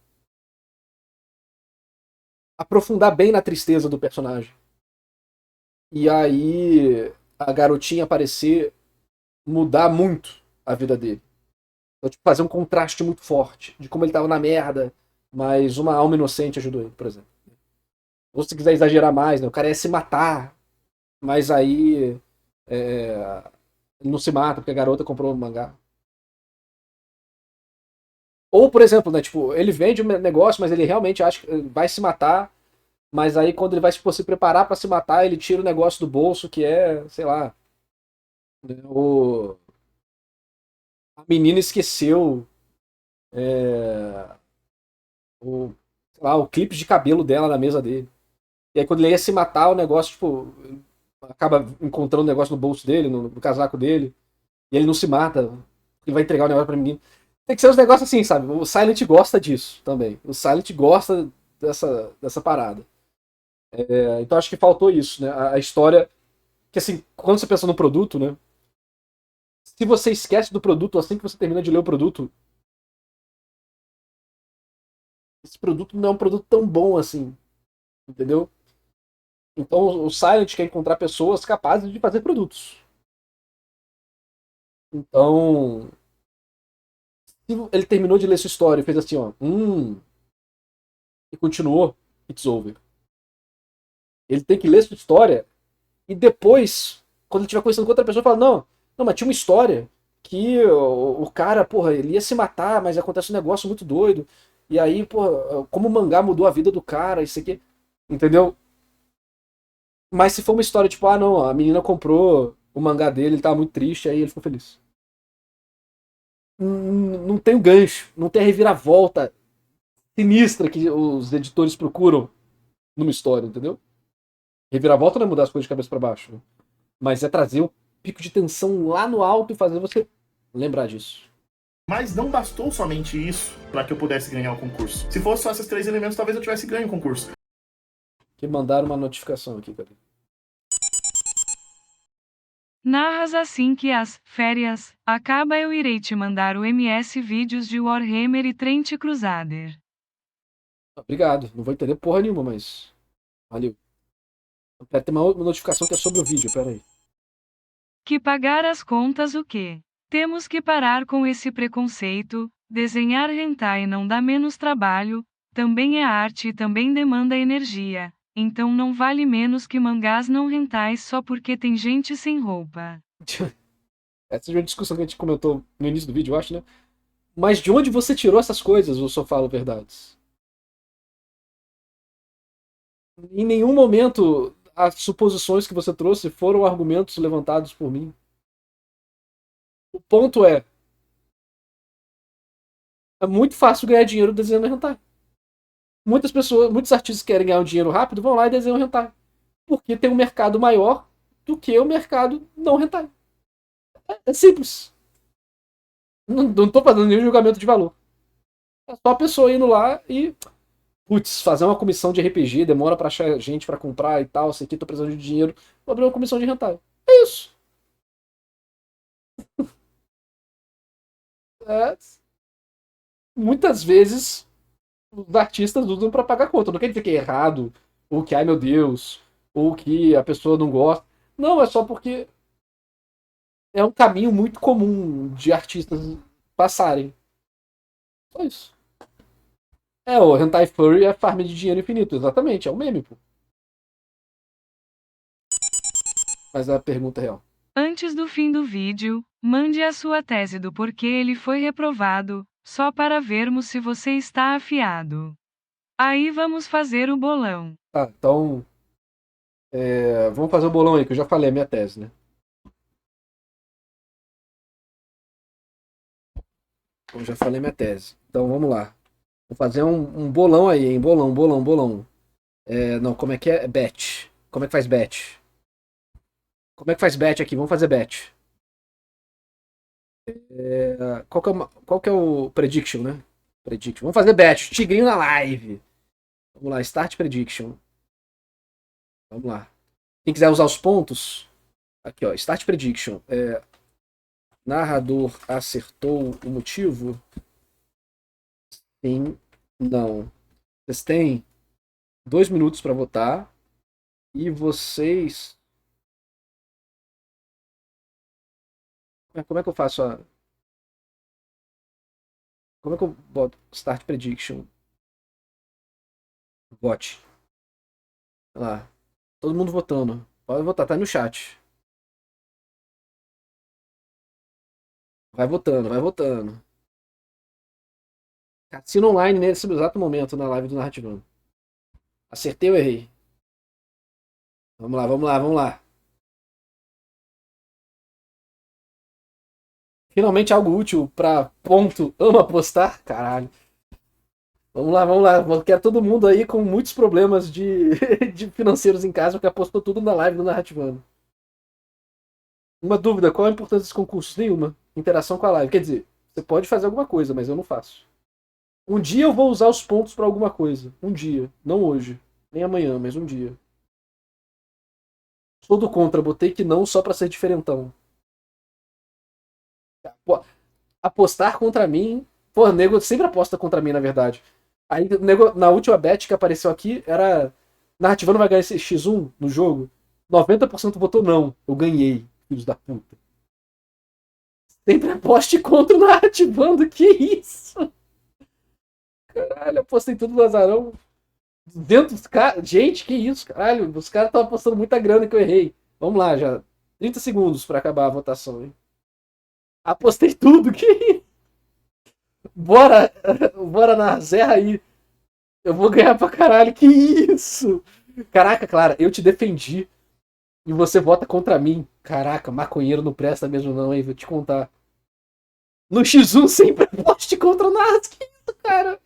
aprofundar bem na tristeza do personagem. E aí a garotinha aparecer, mudar muito a vida dele. Então, tipo, fazer um contraste muito forte de como ele tava na merda, mas uma alma inocente ajudou ele, por exemplo. Ou se quiser exagerar mais, né? O cara ia se matar, mas aí ele não se mata porque a garota comprou o mangá. Ou, por exemplo, né, tipo, ele vende um negócio, mas ele realmente acha que vai se matar, mas aí quando ele vai tipo, se preparar pra se matar, ele tira o negócio do bolso, que é, sei lá, a menina esqueceu o, sei lá, o clipe de cabelo dela na mesa dele. E aí quando ele ia se matar, o negócio, tipo, acaba encontrando o negócio no bolso dele, no casaco dele, e ele não se mata, ele vai entregar o negócio pra menina. Tem que ser uns negócios assim, sabe? O Silent gosta disso também. O Silent gosta dessa parada. Então acho que faltou isso, né? A história. Que assim, quando você pensa no produto, né? Se você esquece do produto assim que você termina de ler o produto, esse produto não é um produto tão bom assim. Entendeu? Então o Silent quer encontrar pessoas capazes de fazer produtos. Então, se ele terminou de ler sua história e fez assim, ó, e continuou, it's over. Ele tem que ler sua história e depois, quando ele estiver conversando com outra pessoa, fala, não, mas tinha uma história que o cara, porra, ele ia se matar, mas acontece um negócio muito doido. E aí, porra, como o mangá mudou a vida do cara, isso aqui, entendeu? Mas se for uma história tipo, não, a menina comprou o mangá dele, ele tava muito triste, aí ele ficou feliz. Não tem o gancho, não tem a reviravolta sinistra que os editores procuram numa história, entendeu? Reviravolta não é mudar as coisas de cabeça pra baixo, né? Mas é trazer o pico de tensão lá no alto e fazer você lembrar disso. Mas não bastou somente isso para que eu pudesse ganhar o concurso. Se fosse só esses 3 elementos, talvez eu tivesse ganho o concurso. Que mandaram uma notificação aqui, cara. Narras assim que as férias acaba, eu irei te mandar o MS vídeos de Warhammer e Trent Crusader. Obrigado. Não vou entender porra nenhuma, mas valeu. Tem uma notificação que é sobre o vídeo, pera aí. Que pagar as contas o quê? Temos que parar com esse preconceito. Desenhar hentai não dá menos trabalho, também é arte e também demanda energia. Então não vale menos que mangás não hentais só porque tem gente sem roupa. Essa é uma discussão que a gente comentou no início do vídeo, eu acho, né? Mas de onde você tirou essas coisas, eu só falo verdades. Em nenhum momento as suposições que você trouxe foram argumentos levantados por mim. O ponto é muito fácil ganhar dinheiro desenhando hentai. Muitas pessoas, muitos artistas que querem ganhar um dinheiro rápido vão lá e desenham hentai. Porque tem um mercado maior do que o mercado não hentai. É simples. Não tô fazendo nenhum julgamento de valor. É só a pessoa indo lá e, putz, fazer uma comissão de RPG, demora pra achar gente pra comprar e tal, sei que tô precisando de dinheiro, vou abrir uma comissão de hentai. É isso. É, muitas vezes os artistas usam pra pagar conta. Não quer dizer que é errado, ou que, ai meu Deus, ou que a pessoa não gosta. Não, é só porque é um caminho muito comum de artistas passarem. Só isso. É, o Hentai Furry é farm de dinheiro infinito, exatamente, é um meme, pô. Mas é a pergunta real. Antes do fim do vídeo, mande a sua tese do porquê ele foi reprovado, só para vermos se você está afiado. Aí vamos fazer o bolão. Tá, então. Vamos fazer o bolão aí, que eu já falei a minha tese, né? Eu já falei minha tese. Então vamos lá. Vou fazer um bolão aí, hein? Bolão. Não, como é que é? Bet. Como é que faz bet? Como é que faz bet aqui? Vamos fazer bet. Qual que é o prediction, né? Prediction. Vamos fazer bet. Tigrinho na live. Vamos lá, start prediction. Vamos lá. Quem quiser usar os pontos, aqui ó, start prediction. Narrador acertou o motivo? Sim, não. Vocês têm 2 minutos para votar e vocês. Como é que eu faço a. Como é que eu boto start prediction? Vote. Olha lá. Todo mundo votando. Pode votar, tá no chat. Vai votando, vai votando. Cassino online nesse exato momento na live do Narrativando. Acertei ou errei? Vamos lá. Finalmente algo útil pra ponto. Amo apostar? Caralho. Vamos lá. Eu quero todo mundo aí com muitos problemas de financeiros em casa, porque apostou tudo na live do Narrativando. Uma dúvida, qual a importância dos concursos? Nenhuma. Interação com a live. Quer dizer, você pode fazer alguma coisa, mas eu não faço. Um dia eu vou usar os pontos pra alguma coisa. Um dia. Não hoje. Nem amanhã, mas um dia. Sou do contra, botei que não só pra ser diferentão. Pô, apostar contra mim. Pô, o nego sempre aposta contra mim, na verdade. Aí, nego, na última bet que apareceu aqui, era. Narrativando vai ganhar esse X1 no jogo. 90% votou não. Eu ganhei, filhos da puta. Sempre aposte contra o Narrativando, que isso? Caralho, apostei tudo no azarão. 200 caras. Gente, que isso, caralho. Os caras estão apostando muita grana que eu errei. Vamos lá, já. 30 segundos pra acabar a votação, hein? Apostei tudo, que isso? Bora, bora na zerra aí. Eu vou ganhar pra caralho, que isso? Caraca, Clara, eu te defendi e você vota contra mim. Caraca, maconheiro não presta mesmo não, hein? Vou te contar. No X1 sempre aposte contra o Nas, que isso, cara?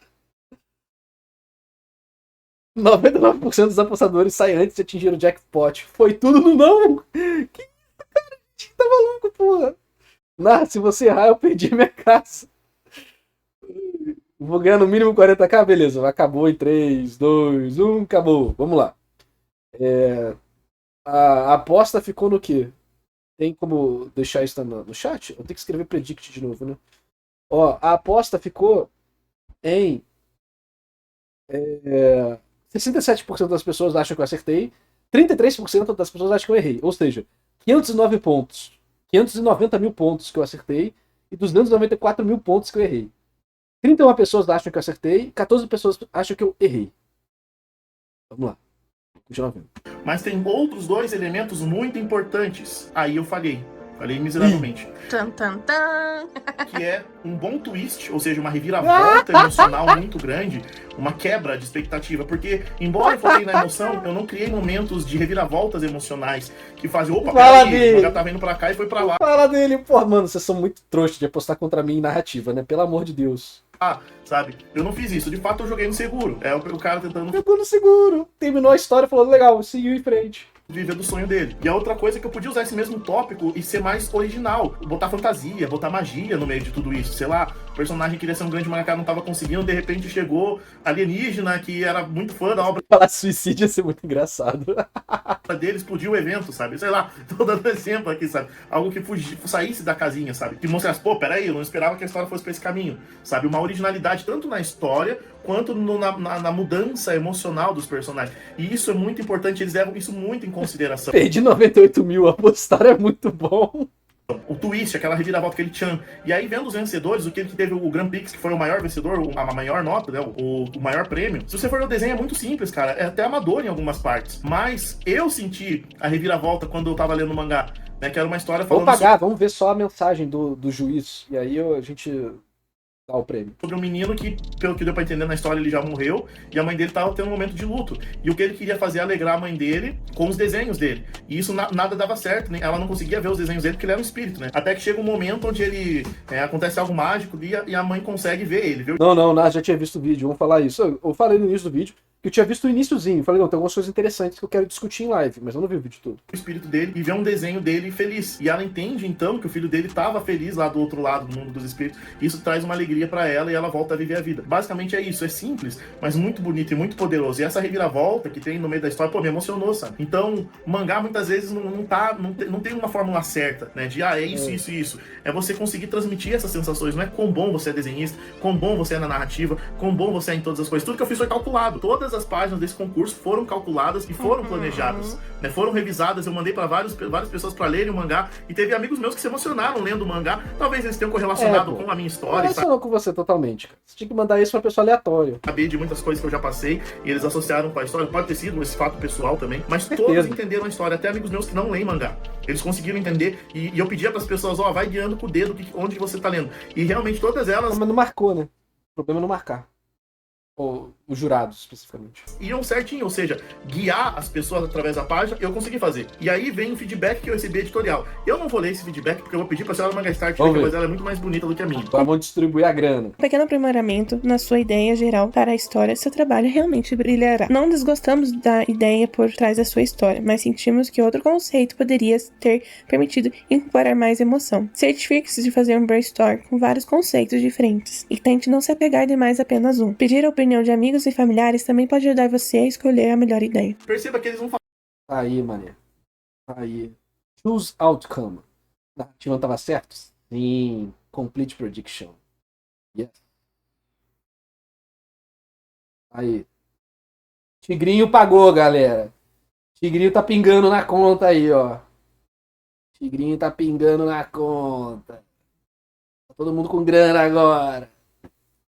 99% dos apostadores saem antes de atingir o jackpot. Foi tudo no não? Que isso, cara? Tá maluco, porra? Nas, se você errar, eu perdi minha casa. Vou ganhar no mínimo 40k, beleza. Acabou em 3, 2, 1, acabou. Vamos lá. A aposta ficou no quê? Tem como deixar isso no chat? Eu tenho que escrever predict de novo, né? Ó, a aposta ficou em 67% das pessoas acham que eu acertei, 33% das pessoas acham que eu errei. Ou seja, 509 pontos, 590 mil pontos que eu acertei e 294 mil pontos que eu errei. 31 pessoas acham que eu acertei, 14 pessoas acham que eu errei. Vamos lá. Continua vendo. Mas tem outros dois elementos muito importantes. Aí eu falhei. Falei miseravelmente. Tan, tan, tan. Que é um bom twist, ou seja, uma reviravolta emocional muito grande, uma quebra de expectativa, porque, embora eu foquei na emoção, eu não criei momentos de reviravoltas emocionais que fazem, opa, peraí, o mangá tá vindo pra cá e foi pra lá. Fala dele, pô, mano, vocês são muito trouxas de apostar contra mim em narrativa, né? Pelo amor de Deus. Sabe? Eu não fiz isso, de fato eu joguei no seguro. É o cara tentando Jogou no seguro, terminou a história, falou, legal, seguiu em frente. viver do sonho dele. E a outra coisa é que eu podia usar esse mesmo tópico e ser mais original. Botar fantasia, botar magia no meio de tudo isso. Sei lá, o personagem queria ser um grande mangaka, não tava conseguindo, de repente chegou alienígena, que era muito fã da obra Falar suicídio ia ser muito engraçado. dele, explodiu o evento, sabe? Sei lá, tô dando exemplo aqui, sabe? Algo que saísse da casinha, sabe? Que mostrasse, pô, peraí, eu não esperava que a história fosse pra esse caminho, sabe? Uma originalidade tanto na história quanto na mudança emocional dos personagens. E isso é muito importante, eles levam isso muito em consideração. Perdi 98 mil, apostar é muito bom. O twist, aquela reviravolta, aquele tchan. E aí, vendo os vencedores, o que teve o Grand Prix, que foi o maior vencedor, a maior nota, né? O maior prêmio. Se você for ver o desenho, é muito simples, cara. É até amador em algumas partes. Mas eu senti a reviravolta quando eu tava lendo o mangá, né? Que era uma história falando Vou pagar, vamos ver só a mensagem do juiz. E aí a gente dá o prêmio. sobre um menino que, pelo que deu pra entender na história, ele já morreu, e a mãe dele tava tendo um momento de luto. E o que ele queria fazer é alegrar a mãe dele com os desenhos dele. E isso nada dava certo, né? Ela não conseguia ver os desenhos dele porque ele era um espírito, né? Até que chega um momento onde ele acontece algo mágico e a mãe consegue ver ele, viu? Não, já tinha visto o vídeo, vamos falar isso. Eu falei no início do vídeo que eu tinha visto o iniciozinho. Falei, não, tem algumas coisas interessantes que eu quero discutir em live, mas eu não vi o vídeo todo. O espírito dele e vê um desenho dele feliz. E ela entende, então, que o filho dele estava feliz lá do outro lado do mundo dos espíritos. Isso traz uma alegria pra ela e ela volta a viver a vida. Basicamente é isso, é simples, mas muito bonito e muito poderoso. E essa reviravolta que tem no meio da história, pô, me emocionou, sabe? Então, mangá muitas vezes não tem uma fórmula certa, né? De, é isso, isso. É você conseguir transmitir essas sensações. Não é quão bom você é desenhista, quão bom você é na narrativa, quão bom você é em todas as coisas. Tudo que eu fiz foi calculado. Todas as páginas desse concurso foram calculadas e foram planejadas, né? Foram revisadas. Eu mandei para várias pessoas para lerem o mangá e teve amigos meus que se emocionaram lendo o mangá. Talvez eles tenham correlacionado com a minha história. Relacionou com você totalmente, cara. Você tinha que mandar isso pra pessoa aleatória. Sabia de muitas coisas que eu já passei e eles associaram com a história. Pode ter sido esse fato pessoal também, mas todos entenderam a história. Até amigos meus que não leem mangá, eles conseguiram entender e eu pedia para as pessoas, vai guiando com o dedo onde você tá lendo. E realmente todas elas... Mas não marcou, né? O problema é não marcar. Ou os jurados, especificamente. Iam certinho, ou seja, guiar as pessoas através da página, eu consegui fazer. E aí vem o feedback que eu recebi editorial. Eu não vou ler esse feedback porque eu vou pedir pra senhora Manga Start, porque ela é muito mais bonita do que a minha. Agora vamos distribuir a grana. Um pequeno aprimoramento na sua ideia geral para a história, seu trabalho realmente brilhará. Não desgostamos da ideia por trás da sua história, mas sentimos que outro conceito poderia ter permitido incorporar mais emoção. Certifique-se de fazer um brainstorm com vários conceitos diferentes e tente não se apegar demais a apenas um. Pedir a opinião de amigos e familiares também pode ajudar você a escolher a melhor ideia. Perceba que eles vão falar. Aí, mané. Aí. Choose outcome. A narrativa não tava certo? Sim. Complete prediction. Yes. Aí. Tigrinho pagou, galera. Tigrinho tá pingando na conta aí, ó. Tigrinho tá pingando na conta. Tá todo mundo com grana agora.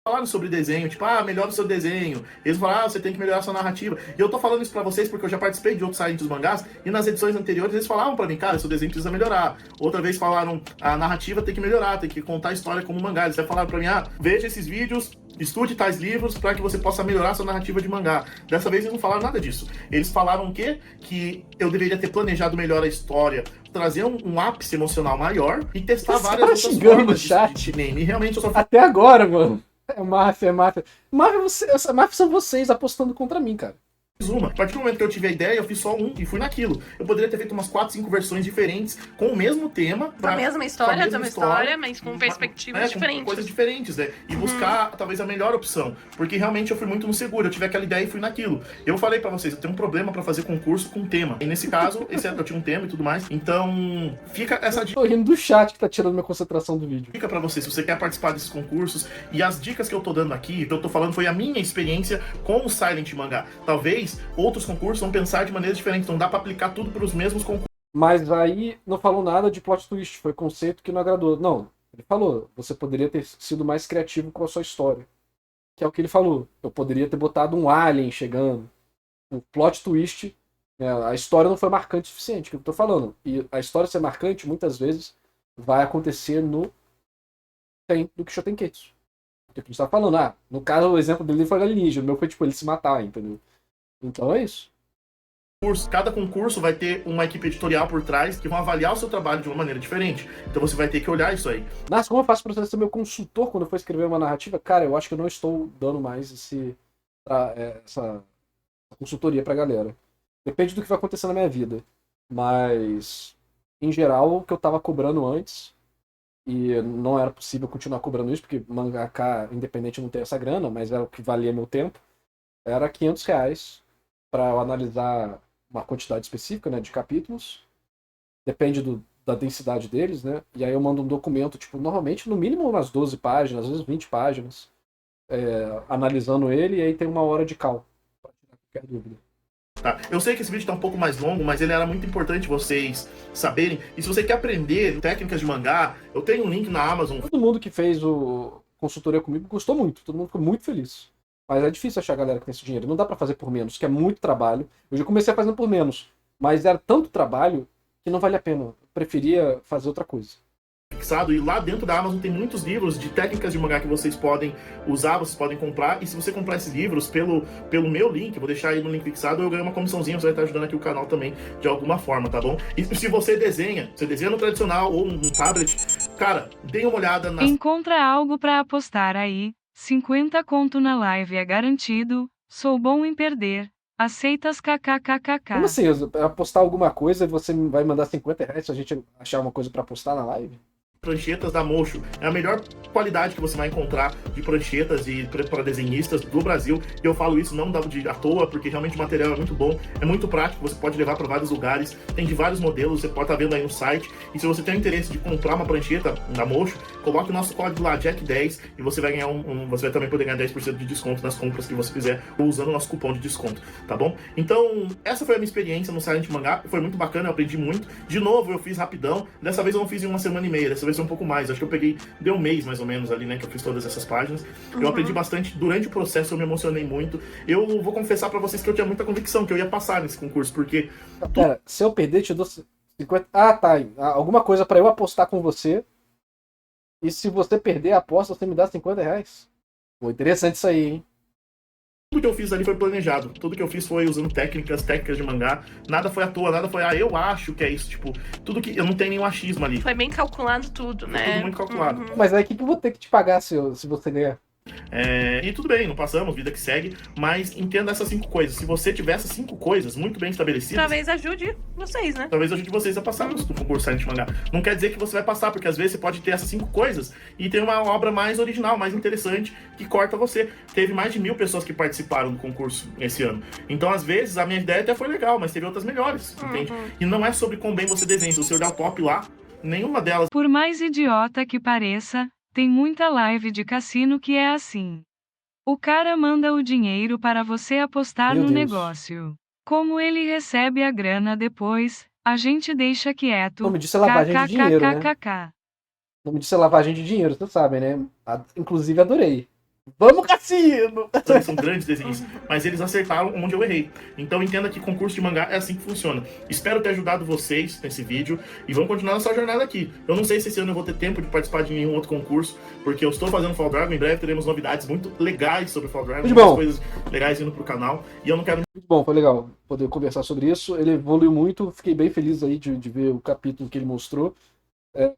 Falaram sobre desenho, tipo, melhora o seu desenho. Eles falaram, você tem que melhorar a sua narrativa. E eu tô falando isso pra vocês porque eu já participei de outros sites dos mangás e nas edições anteriores eles falavam pra mim, cara, seu desenho precisa melhorar. Outra vez falaram, a narrativa tem que melhorar, tem que contar a história como mangá. Eles até falaram pra mim, veja esses vídeos, estude tais livros pra que você possa melhorar a sua narrativa de mangá. Dessa vez eles não falaram nada disso. Eles falaram o quê? Que eu deveria ter planejado melhor a história, trazer um ápice emocional maior e testar várias outras formas de meme. E realmente eu só... Até agora, mano. É máfia. Máfia são vocês apostando contra mim, cara. Uma. A partir do momento que eu tive a ideia, eu fiz só um e fui naquilo. Eu poderia ter feito umas 4, 5 versões diferentes com o mesmo tema. A mesma história, mas com perspectivas diferentes. Com coisas diferentes, né? E buscar, talvez, a melhor opção. Porque realmente eu fui muito no seguro. Eu tive aquela ideia e fui naquilo. Eu falei pra vocês, eu tenho um problema pra fazer concurso com tema. E nesse caso, eu tinha um tema e tudo mais. Então, fica essa dica. Tô rindo do chat que tá tirando minha concentração do vídeo. Fica pra você, se você quer participar desses concursos. E as dicas que eu tô dando aqui, que eu tô falando, foi a minha experiência com o Silent Mangá. Talvez outros concursos vão pensar de maneiras diferentes, não dá pra aplicar tudo pros mesmos concursos. Mas aí não falou nada de plot twist, foi conceito que não agradou. Não, ele falou, você poderia ter sido mais criativo com a sua história. Que é o que ele falou. Eu poderia ter botado um alien chegando. O plot twist A história não foi marcante o suficiente, que eu tô falando. E a história ser marcante, muitas vezes, vai acontecer do Kisho Tenketsu. Que a gente tá falando, no caso, o exemplo dele foi alienígena, o meu foi tipo ele se matar, entendeu? Então é isso. Cada concurso vai ter uma equipe editorial por trás que vão avaliar o seu trabalho de uma maneira diferente. Então você vai ter que olhar isso aí. Mas como eu faço pra ser meu consultor quando eu for escrever uma narrativa? Cara, eu acho que eu não estou dando mais essa consultoria pra galera. Depende do que vai acontecer na minha vida. Mas, em geral, o que eu tava cobrando antes, e não era possível continuar cobrando isso, porque mangaka independente não tem essa grana, mas era o que valia meu tempo, era R$500 para eu analisar uma quantidade específica, né, de capítulos. Depende da densidade deles, né? E aí eu mando um documento, tipo, normalmente no mínimo umas 12 páginas, às vezes 20 páginas, analisando ele, e aí tem 1 hora de cal, para tirar qualquer dúvida. Tá? Eu sei que esse vídeo tá um pouco mais longo, mas ele era muito importante vocês saberem. E se você quer aprender técnicas de mangá, eu tenho um link na Amazon. Todo mundo que fez o consultoria comigo gostou muito, todo mundo ficou muito feliz. Mas é difícil achar a galera que tem esse dinheiro. Não dá pra fazer por menos, que é muito trabalho. Eu já comecei fazendo por menos, mas era tanto trabalho que não vale a pena. Eu preferia fazer outra coisa. E lá dentro da Amazon tem muitos livros de técnicas de mangá que vocês podem usar, vocês podem comprar. E se você comprar esses livros pelo meu link, eu vou deixar aí no link fixado, eu ganho uma comissãozinha, você vai estar ajudando aqui o canal também de alguma forma, tá bom? E se você desenha no tradicional ou no tablet, cara, dê uma olhada nas... Encontra algo pra apostar aí, 50 conto na live é garantido, sou bom em perder, aceitas kkkk. Como assim? Apostar alguma coisa e você vai mandar R$50 se a gente achar uma coisa pra apostar na live? Pranchetas da Mocho. É a melhor qualidade que você vai encontrar de pranchetas e para desenhistas do Brasil. E eu falo isso não à toa, porque realmente o material é muito bom, é muito prático, você pode levar para vários lugares, tem de vários modelos, você pode estar vendo aí no site. E se você tem interesse de comprar uma prancheta da Mocho, coloque o nosso código lá, Jack10, e você vai ganhar você vai também poder ganhar 10% de desconto nas compras que você fizer usando o nosso cupom de desconto, tá bom? Então, essa foi a minha experiência no Silent Mangá, foi muito bacana, eu aprendi muito. De novo, eu fiz rapidão, dessa vez eu não fiz em 1 semana e meia, dessa vez um pouco mais, acho que eu peguei, deu 1 mês mais ou menos ali, né, que eu fiz todas essas páginas. Eu aprendi bastante, durante o processo eu me emocionei muito. Eu vou confessar pra vocês que eu tinha muita convicção que eu ia passar nesse concurso, porque... Cara, se eu perder, te dou 50... tá, alguma coisa pra eu apostar com você, e se você perder a aposta, você me dá R$50? Pô, interessante isso aí, hein? Tudo que eu fiz ali foi planejado. Tudo que eu fiz foi usando técnicas de mangá. Nada foi à toa, nada foi, eu acho que é isso. Tipo, tudo que... Eu não tenho nenhum achismo ali. Foi bem calculado tudo, né? Foi tudo muito calculado. Mas aí que eu vou ter que te pagar se você ganhar. E tudo bem, não passamos, vida que segue, mas entenda essas 5 coisas. Se você tiver essas 5 coisas muito bem estabelecidas, talvez ajude vocês, né? Talvez ajude vocês a passar no concurso Silent Mangá. Não quer dizer que você vai passar, porque às vezes você pode ter essas 5 coisas e ter uma obra mais original, mais interessante, que corta você. Teve mais de 1000 pessoas que participaram do concurso esse ano. Então, às vezes, a minha ideia até foi legal, mas teve outras melhores, entende? E não é sobre quão bem você desenha. Se você olhar o top lá, nenhuma delas... Por mais idiota que pareça, tem muita live de cassino que é assim. O cara manda o dinheiro para você apostar no negócio. Como ele recebe a grana depois, a gente deixa quieto. O nome disso é lavagem de dinheiro, né? O nome disso é lavagem de dinheiro, vocês sabem, né? Inclusive, adorei. Vamos, cassino! São grandes desenhos, mas eles acertaram onde eu errei. Então entenda que concurso de mangá é assim que funciona. Espero ter ajudado vocês nesse vídeo e vamos continuar nossa jornada aqui. Eu não sei se esse ano eu vou ter tempo de participar de nenhum outro concurso, porque eu estou fazendo Fall Dragon. Em breve teremos novidades muito legais sobre Fall Dragon, muitas coisas legais indo pro canal, e eu não quero... Muito bom, foi legal poder conversar sobre isso. Ele evoluiu muito, fiquei bem feliz aí de ver o capítulo que ele mostrou.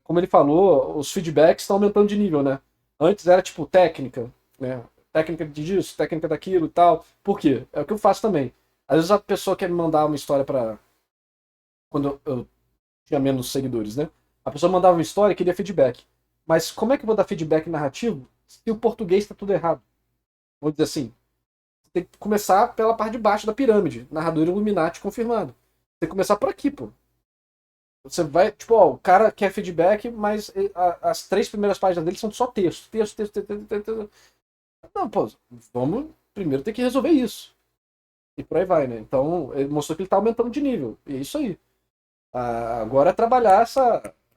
Como ele falou, os feedbacks estão aumentando de nível, né? Antes era tipo técnica, né? Técnica disso, técnica daquilo e tal. Por quê? É o que eu faço também. Às vezes a pessoa quer me mandar uma história pra... Quando eu tinha menos seguidores, né? A pessoa mandava uma história e queria feedback. Mas como é que eu vou dar feedback narrativo se o português tá tudo errado? Vamos dizer assim. Você tem que começar pela parte de baixo da pirâmide. Narrador Illuminati confirmado. Tem que começar por aqui, pô. Você vai, tipo, o cara quer feedback, mas as 3 primeiras páginas dele são só texto. Texto. Não, pô, vamos primeiro ter que resolver isso. E por aí vai, né? Então, ele mostrou que ele tá aumentando de nível. E é isso aí. Agora é trabalhar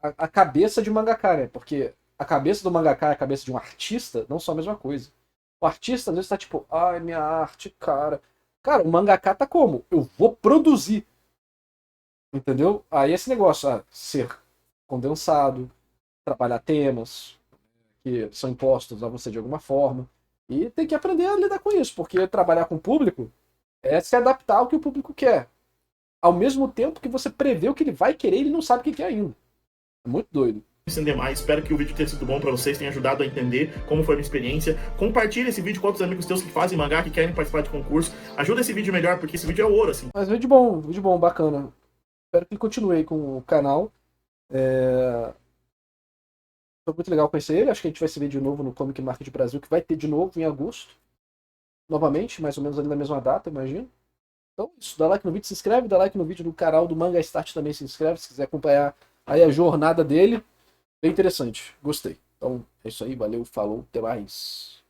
a cabeça de mangaka, né? Porque a cabeça do mangaka e a cabeça de um artista não são a mesma coisa. O artista, às vezes, tá tipo, ai, minha arte, cara. Cara, o mangaka tá como? Eu vou produzir. Entendeu? Aí esse negócio, ser condensado, trabalhar temas que são impostos a você de alguma forma. E tem que aprender a lidar com isso, porque trabalhar com o público é se adaptar ao que o público quer. Ao mesmo tempo que você prevê o que ele vai querer e ele não sabe o que quer ainda. É muito doido. Entender mais, espero que o vídeo tenha sido bom pra vocês, tenha ajudado a entender como foi a minha experiência. Compartilhe esse vídeo com outros amigos teus que fazem mangá, que querem participar de concurso. Ajuda esse vídeo melhor, porque esse vídeo é ouro, assim. Mas vídeo bom, bacana. Espero que ele continue aí com o canal. Foi muito legal conhecer ele. Acho que a gente vai se ver de novo no Comic Market Brasil, que vai ter de novo em agosto. Novamente, mais ou menos ali na mesma data, imagino. Então, isso. Dá like no vídeo, se inscreve. Dá like no vídeo do canal do Manga Start também, se inscreve. Se quiser acompanhar aí a jornada dele. Bem interessante. Gostei. Então, é isso aí. Valeu, falou, até mais.